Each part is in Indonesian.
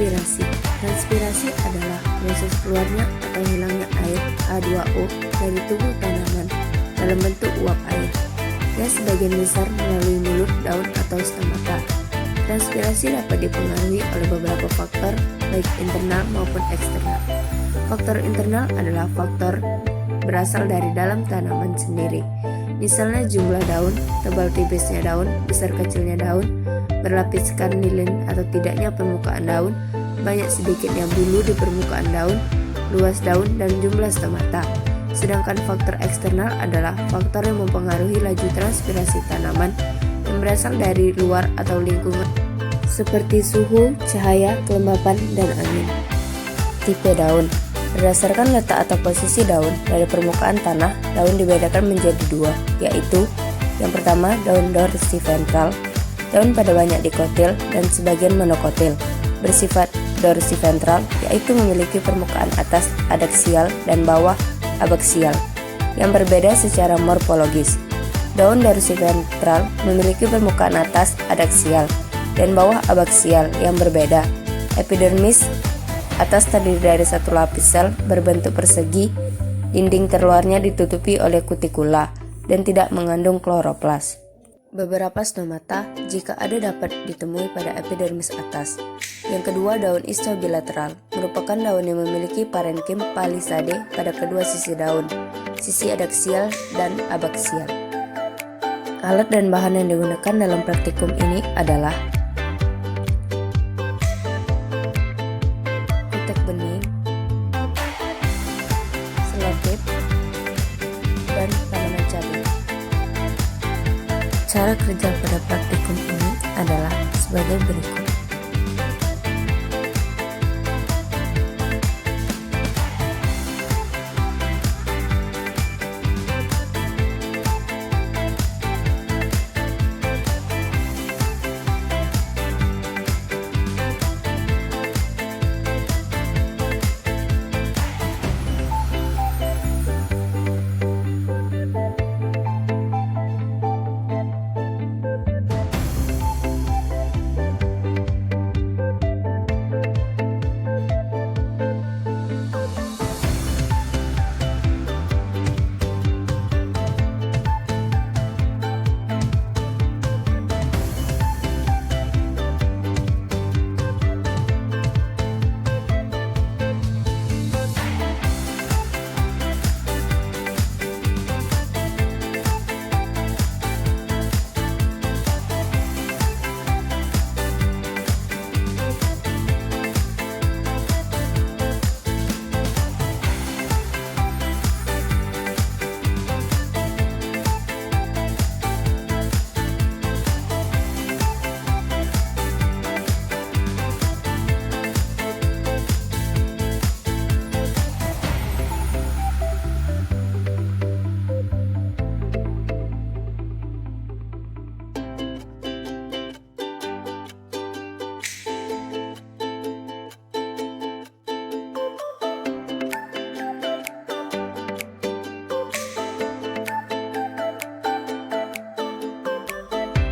Transpirasi. Transpirasi adalah proses keluarnya atau hilangnya air H2O dari tubuh tanaman dalam bentuk uap air, yang sebagian besar melalui mulut, daun, atau stomata. Transpirasi dapat dipengaruhi oleh beberapa faktor, baik internal maupun eksternal. Faktor internal adalah faktor berasal dari dalam tanaman sendiri. Misalnya jumlah daun, tebal tipisnya daun, besar kecilnya daun, berlapiskan lilin atau tidaknya permukaan daun, banyak sedikitnya bulu di permukaan daun, luas daun, dan jumlah stomata. Sedangkan faktor eksternal adalah faktor yang mempengaruhi laju transpirasi tanaman yang berasal dari luar atau lingkungan, seperti suhu, cahaya, kelembapan, dan angin. Tipe daun. Berdasarkan letak atau posisi daun dari permukaan tanah, daun dibedakan menjadi dua, yaitu yang pertama daun dorsiventral. Daun pada banyak dikotil dan sebagian monokotil, bersifat dorsiventral, yaitu memiliki permukaan atas adaksial dan bawah abaksial yang berbeda secara morfologis. Daun dorsiventral memiliki permukaan atas adaksial dan bawah abaksial yang berbeda. Epidermis atas terdiri dari satu lapis sel berbentuk persegi, dinding terluarnya ditutupi oleh kutikula dan tidak mengandung kloroplas. Beberapa stomata, jika ada, dapat ditemui pada epidermis atas. Yang kedua, daun istobilateral, merupakan daun yang memiliki parenkim palisade pada kedua sisi daun, sisi adaksial dan abaksial. Alat dan bahan yang digunakan dalam praktikum ini adalah kutek bening, selotip, dan tanaman cabai. Cara kerja pada praktikum ini adalah sebagai berikut.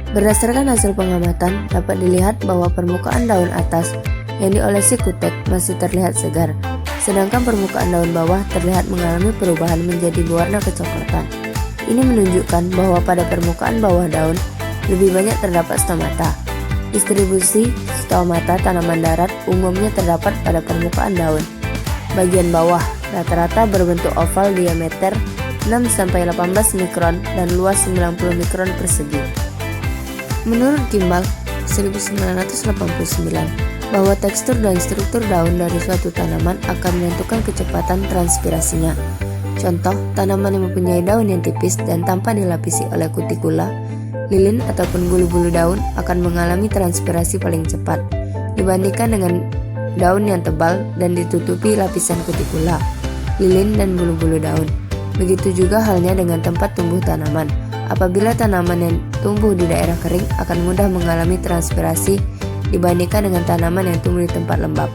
Berdasarkan hasil pengamatan, dapat dilihat bahwa permukaan daun atas yang diolesi kutek masih terlihat segar, sedangkan permukaan daun bawah terlihat mengalami perubahan menjadi berwarna kecoklatan. Ini menunjukkan bahwa pada permukaan bawah daun lebih banyak terdapat stomata. Distribusi stomata tanaman darat umumnya terdapat pada permukaan daun. Bagian bawah rata-rata berbentuk oval diameter 6-18 mikron dan luas 90 mikron persegi. Menurut Kimball 1989, bahwa tekstur dan struktur daun dari suatu tanaman akan menentukan kecepatan transpirasinya. Contoh, tanaman yang mempunyai daun yang tipis dan tanpa dilapisi oleh kutikula, lilin ataupun bulu-bulu daun akan mengalami transpirasi paling cepat dibandingkan dengan daun yang tebal dan ditutupi lapisan kutikula, lilin, dan bulu-bulu daun. Begitu juga halnya dengan tempat tumbuh tanaman. Apabila tanaman yang tumbuh di daerah kering akan mudah mengalami transpirasi dibandingkan dengan tanaman yang tumbuh di tempat lembab.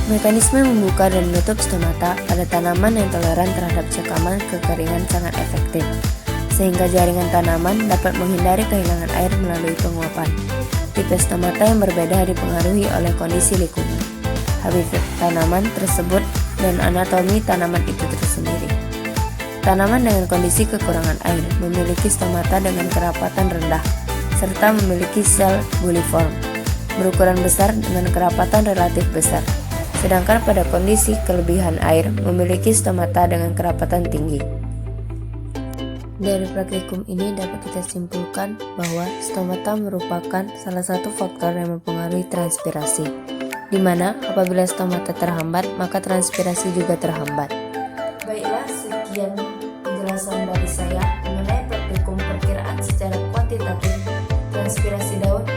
Mekanisme membuka dan menutup stomata pada tanaman yang toleran terhadap cekaman kekeringan sangat efektif, sehingga jaringan tanaman dapat menghindari kehilangan air melalui penguapan. tipe stomata yang berbeda dipengaruhi oleh kondisi lingkungan, habitat tanaman tersebut, dan anatomi tanaman itu tersendiri. Tanaman dengan kondisi kekurangan air memiliki stomata dengan kerapatan rendah, serta memiliki sel buliform, berukuran besar dengan kerapatan relatif besar. Sedangkan pada kondisi kelebihan air memiliki stomata dengan kerapatan tinggi. Dari praktikum ini dapat kita simpulkan bahwa stomata merupakan salah satu faktor yang mempengaruhi transpirasi, di mana apabila stomata terhambat, maka transpirasi juga terhambat. Baiklah, sekian penjelasan dari saya mengenai praktikum perkiraan secara kuantitatif transpirasi daun